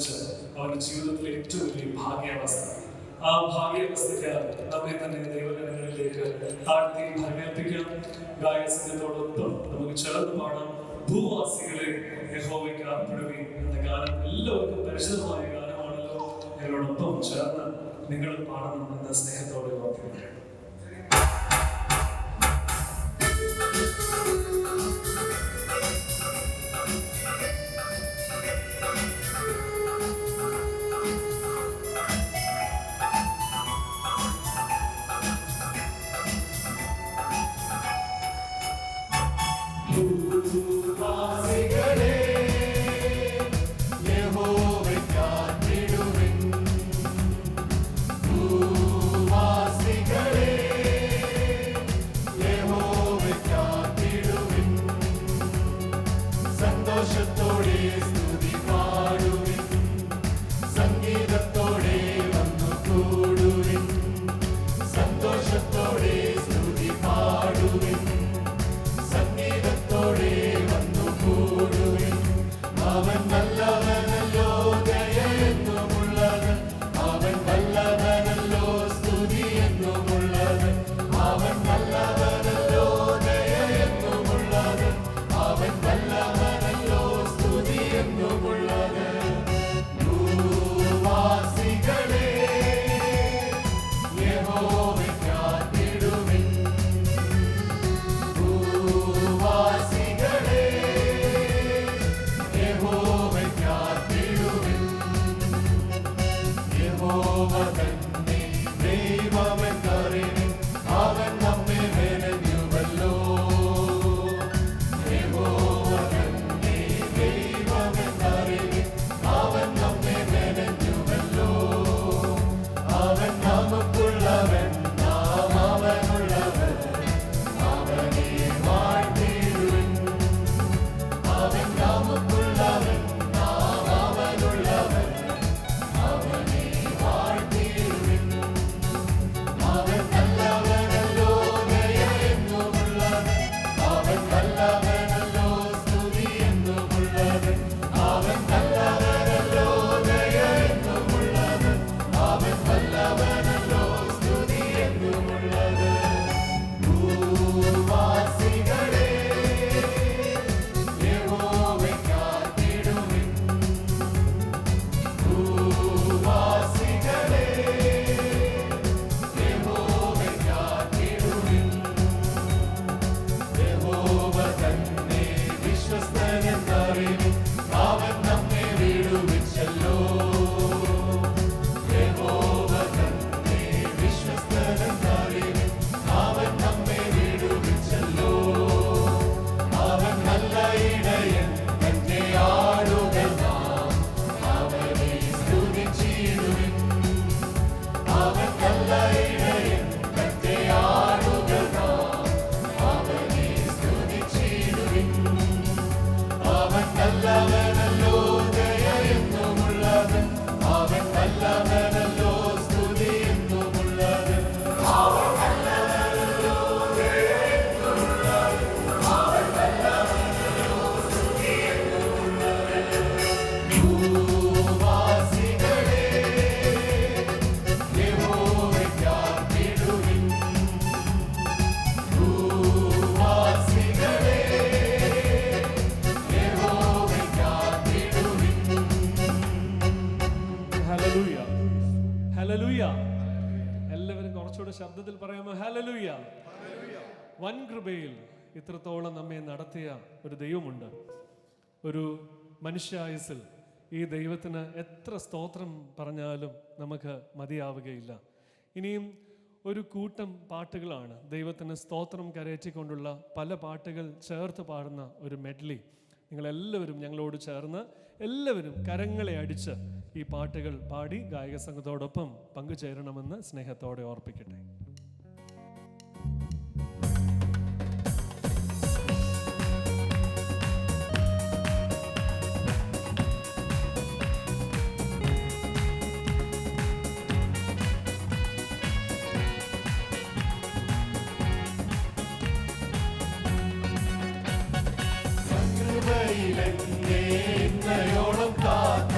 സംബന്ധിച്ച് അവരുടെ ജീവിതത്തിലെ ഏറ്റവും വലിയ ഭാഗ്യാവസ്ഥ. ആ ഭാഗ്യാവസ്ഥയ്ക്ക് നമ്മെ തന്നെ ദൈവജനങ്ങളിലേക്ക് താഴ്ത്തി ഭരമേൽപ്പിക്കാം. ഗായകസംഘത്തോടൊപ്പം നമുക്ക് ചേർന്ന് പാടാം. ഭൂവാസികളെ യഹോവയ്ക്ക് അർപ്പിടുവിൻ എന്ന ഗാനം എല്ലാവർക്കും പരിചിതമായ ഗാനമാണല്ലോ. ഞങ്ങളോടൊപ്പം ചേർന്ന് നിങ്ങൾ പാടണമെന്ന് സ്നേഹത്തോടെ ഓർമ്മിപ്പിക്കാം. എല്ലാവരും കുറച്ചുകൂടെ ശബ്ദത്തിൽ പറയാമോ? ഹല്ലേലൂയ. വൻ കൃപയിൽ ഇത്രത്തോളം നമ്മെ നടത്തിയ ഒരു ദൈവമുണ്ട്. ഒരു മനുഷ്യായുസിൽ ഈ ദൈവത്തിന് എത്ര സ്തോത്രം പറഞ്ഞാലും നമുക്ക് മതിയാവുകയില്ല. ഇനിയും ഒരു കൂട്ടം പാട്ടുകളാണ് ദൈവത്തിന് സ്തോത്രം കരയറ്റിക്കൊണ്ടുള്ള പല പാട്ടുകൾ ചേർത്ത് പാടുന്ന ഒരു മെഡ്ലി. നിങ്ങളെല്ലാവരും ഞങ്ങളോട് ചേർന്ന് എല്ലാവരും കരങ്ങളെ അടിച്ച് ഈ പാട്ടുകൾ പാടി ഗായക സംഘത്തോടൊപ്പം പങ്കുചേരണമെന്ന് സ്നേഹത്തോടെ ഓർപ്പിക്കട്ടെ. എന്നയോളം കാത്ത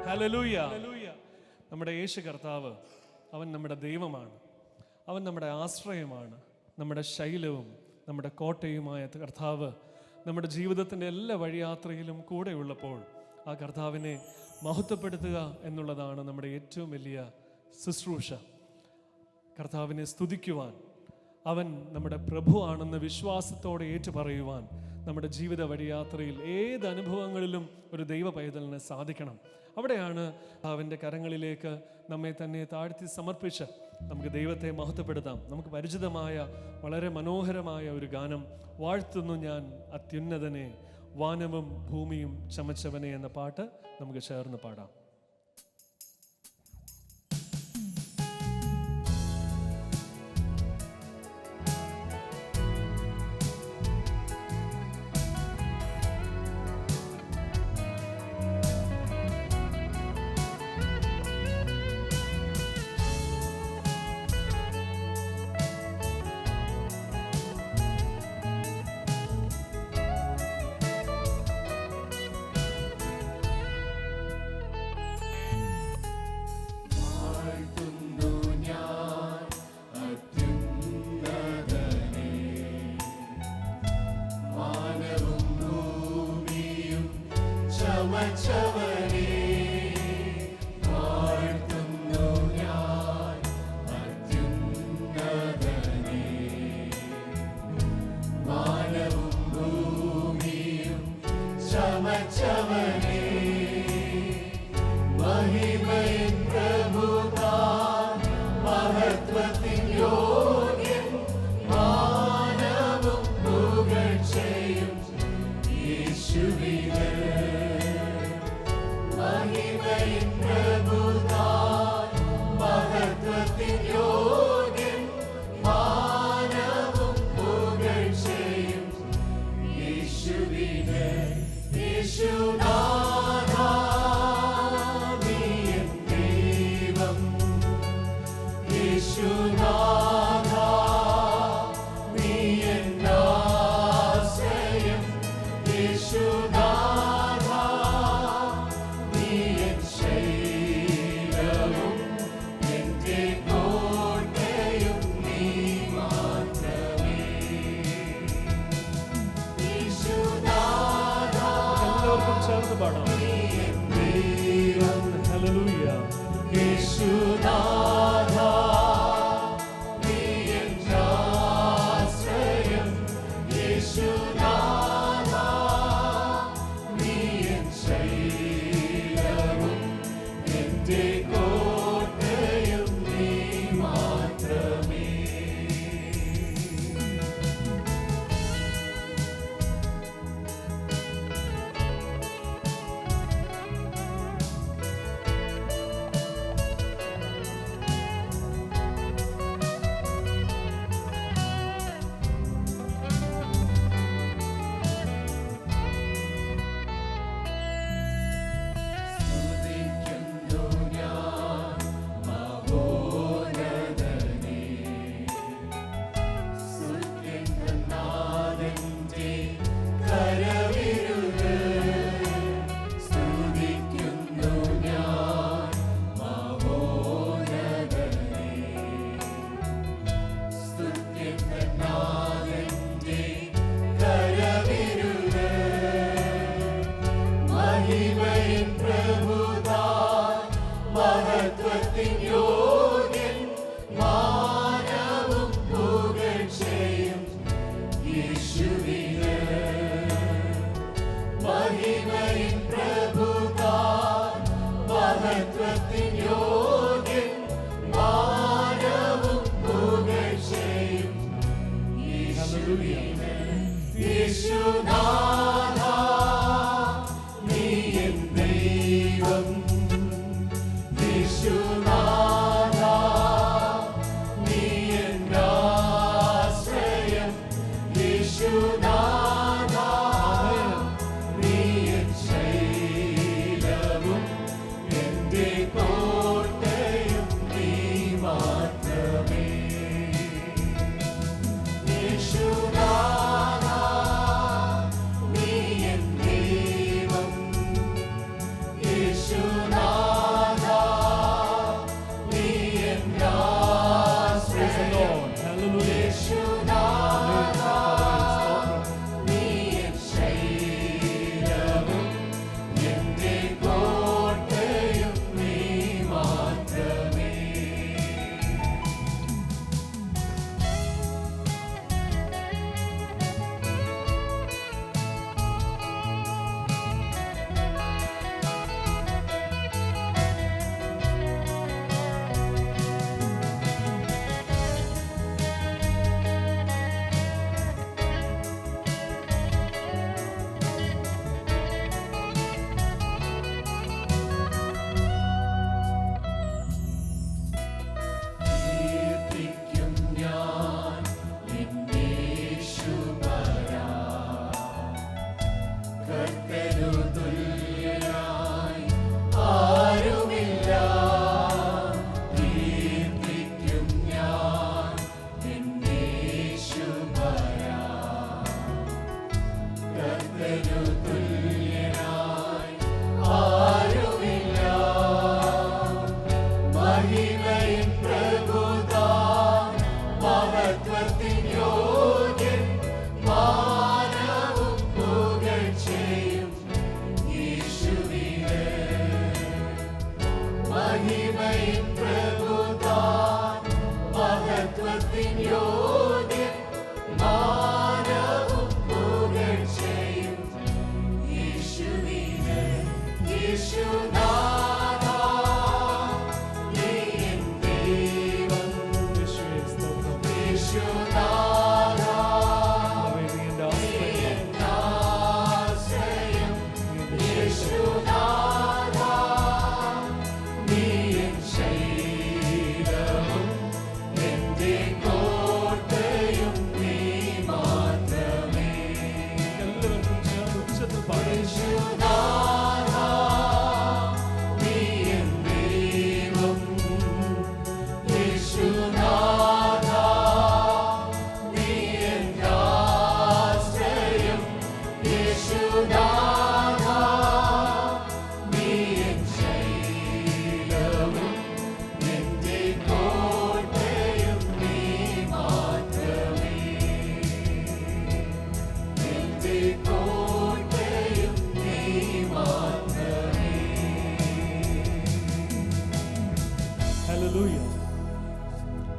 ഹല്ലേലൂയ. നമ്മുടെ യേശു കർത്താവ് അവൻ നമ്മുടെ ദൈവമാണ്, അവൻ നമ്മുടെ ആശ്രയമാണ്, നമ്മുടെ ശൈലവും നമ്മുടെ കോട്ടയുമായ കർത്താവ് നമ്മുടെ ജീവിതത്തിൻ്റെ എല്ലാ വഴിയാത്രയിലും കൂടെയുള്ളപ്പോൾ ആ കർത്താവിനെ മഹത്വപ്പെടുത്തുക എന്നുള്ളതാണ് നമ്മുടെ ഏറ്റവും വലിയ ശുശ്രൂഷ. കർത്താവിനെ സ്തുതിക്കുവാൻ, അവൻ നമ്മുടെ പ്രഭുവാണെന്ന് വിശ്വാസത്തോടെ ഏറ്റുപറയുവാൻ നമ്മുടെ ജീവിത വഴിയാത്രയിൽ ഏത് അനുഭവങ്ങളിലും ഒരു ദൈവ പൈതലിന് സാധിക്കണം. അവിടെയാണ് അവൻ്റെ കരങ്ങളിലേക്ക് നമ്മെ തന്നെ താഴ്ത്തി സമർപ്പിച്ച് നമുക്ക് ദൈവത്തെ മഹത്വപ്പെടുത്താം. നമുക്ക് പരിചിതമായ വളരെ മനോഹരമായ ഒരു ഗാനം, വാഴ്ത്തുന്നു ഞാൻ അത്യുന്നതനെ, വാനവും ഭൂമിയും ചമച്ചവനെ എന്ന പാട്ട് നമുക്ക് ചേർന്ന് പാടാം.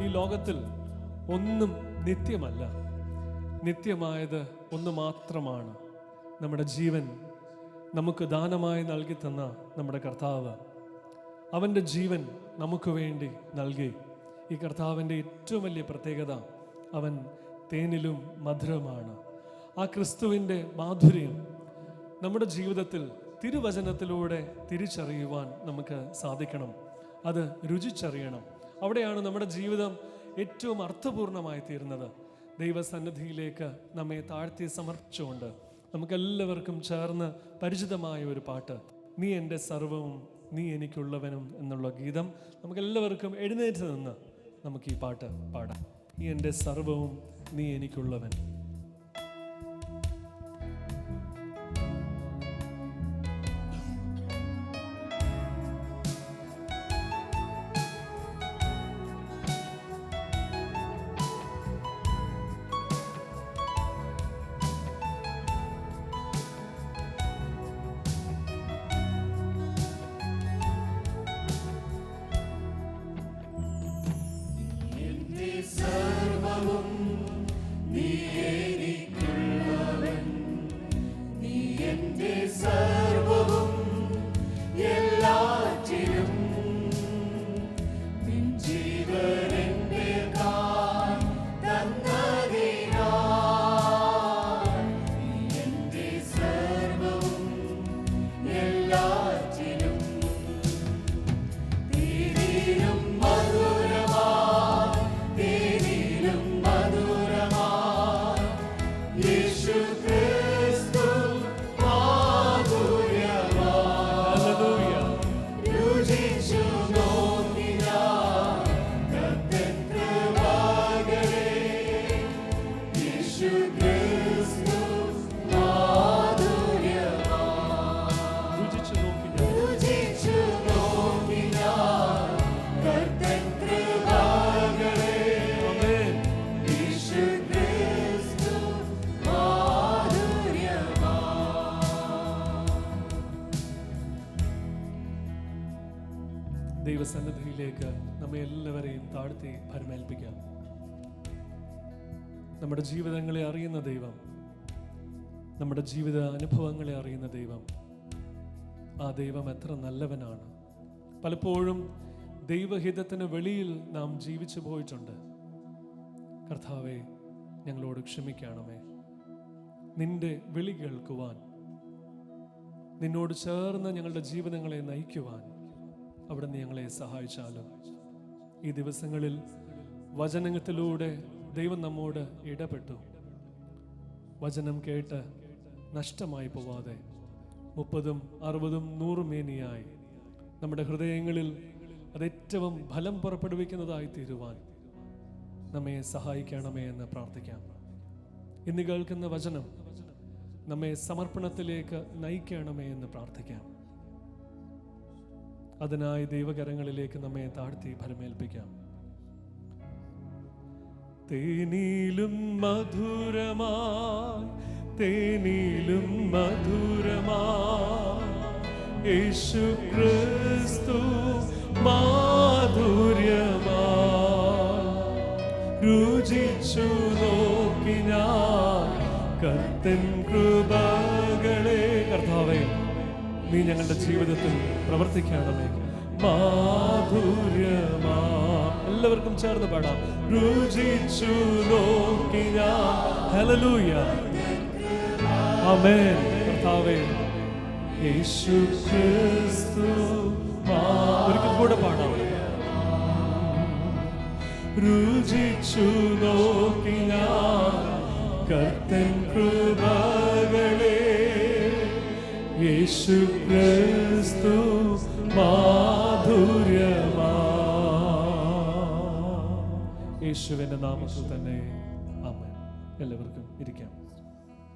ഈ ലോകത്തിൽ ഒന്നും നിത്യമല്ല. നിത്യമായത് ഒന്ന് മാത്രമാണ്, നമ്മുടെ ജീവൻ നമുക്ക് ദാനമായി നൽകി തന്ന നമ്മുടെ കർത്താവ്. അവൻ്റെ ജീവൻ നമുക്ക് വേണ്ടി നൽകി. ഈ കർത്താവിൻ്റെ ഏറ്റവും വലിയ പ്രത്യേകത, അവൻ തേനിലും മധുരമാണ്. ആ ക്രിസ്തുവിൻ്റെ മാധുര്യം നമ്മുടെ ജീവിതത്തിൽ തിരുവചനത്തിലൂടെ തിരിച്ചറിയുവാൻ നമുക്ക് സാധിക്കണം. അത് രുചിച്ചറിയണം. അവിടെയാണ് നമ്മുടെ ജീവിതം ഏറ്റവും അർത്ഥപൂർണമായി തീരുന്നത്. ദൈവസന്നിധിയിലേക്ക് നമ്മെ താഴ്ത്തി സമർപ്പിച്ചുകൊണ്ട് നമുക്കെല്ലാവർക്കും ചേർന്ന് പരിചിതമായ ഒരു പാട്ട്, നീ എൻ്റെ സർവവും നീ എനിക്കുള്ളവനും എന്നുള്ള ഗീതം നമുക്കെല്ലാവർക്കും എഴുന്നേറ്റ് നിന്ന് നമുക്ക് ഈ പാട്ട് പാടാം. നീ എൻ്റെ സർവവും നീ എനിക്കുള്ളവൻ. ദൈവസന്നിധിയിലേക്ക് നമ്മെ എല്ലാവരെയും താഴ്ത്തി ഭരമേൽപ്പിക്കാം. നമ്മുടെ ജീവിതങ്ങളെ അറിയുന്ന ദൈവം, നമ്മുടെ ജീവിത അനുഭവങ്ങളെ അറിയുന്ന ദൈവം, ആ ദൈവം എത്ര നല്ലവനാണ്. പലപ്പോഴും ദൈവഹിതത്തിന് വെളിയിൽ നാം ജീവിച്ചു പോയിട്ടുണ്ട്. കർത്താവേ, ഞങ്ങളോട് ക്ഷമിക്കണമേ. നിന്റെ വിളി കേൾക്കുവാൻ, നിന്നോട് ചേർന്ന് ഞങ്ങളുടെ ജീവിതങ്ങളെ നയിക്കുവാൻ അവിടുന്ന് ഞങ്ങളെ സഹായിച്ചാലും. ഈ ദിവസങ്ങളിൽ വചനത്തിലൂടെ ദൈവം നമ്മോട് ഇടപെട്ടു. വചനം കേട്ട് നഷ്ടമായി പോവാതെ 30, 60, 100 മേനിയായി നമ്മുടെ ഹൃദയങ്ങളിൽ അതേറ്റവും ഫലം പുറപ്പെടുവിക്കുന്നതായി തീരുവാൻ നമ്മെ സഹായിക്കണമേ എന്ന് പ്രാർത്ഥിക്കാം. ഇന്ന് കേൾക്കുന്ന വചനം നമ്മെ സമർപ്പണത്തിലേക്ക് നയിക്കണമേ എന്ന് പ്രാർത്ഥിക്കാം. അതിനായി ദൈവകരങ്ങളിലേക്ക് നമ്മെ താഴ്ത്തി ഫലമേൽപ്പിക്കാം. തേനിലും മധുരമായി, തേനിലും മധുരമായി യേശു ക്രിസ്തു മാധുര്യമായി രുചിച്ചു നോക്കി ഞാൻ കർത്തൻ കൃപകളെ. കർത്താവേ, നീ ഞങ്ങളുടെ ജീവിതത്തിൽ പ്രവർത്തിക്കണമേ. മാധുര്യമാ, എല്ലാവർക്കും ചേർന്ന് പാടാം. രുചിച്ചു നോക്കി ഞാൻ. ഹല്ലേലൂയ, ആമേൻ. കർത്താവേ, യേശു ക്രിസ്തു. ഒരിക്കൽ കൂടെ പാടാം. രുചിച്ചു നോക്കി ഞാൻ കർത്തൻ കൃപകളെ. യേശു ക്രിസ്തു മാധുര്യമാ. യേശുവിന്റെ നാമത്തിൽ തന്നെ ആമേൻ. എല്ലാവർക്കും ഇരിക്കാം.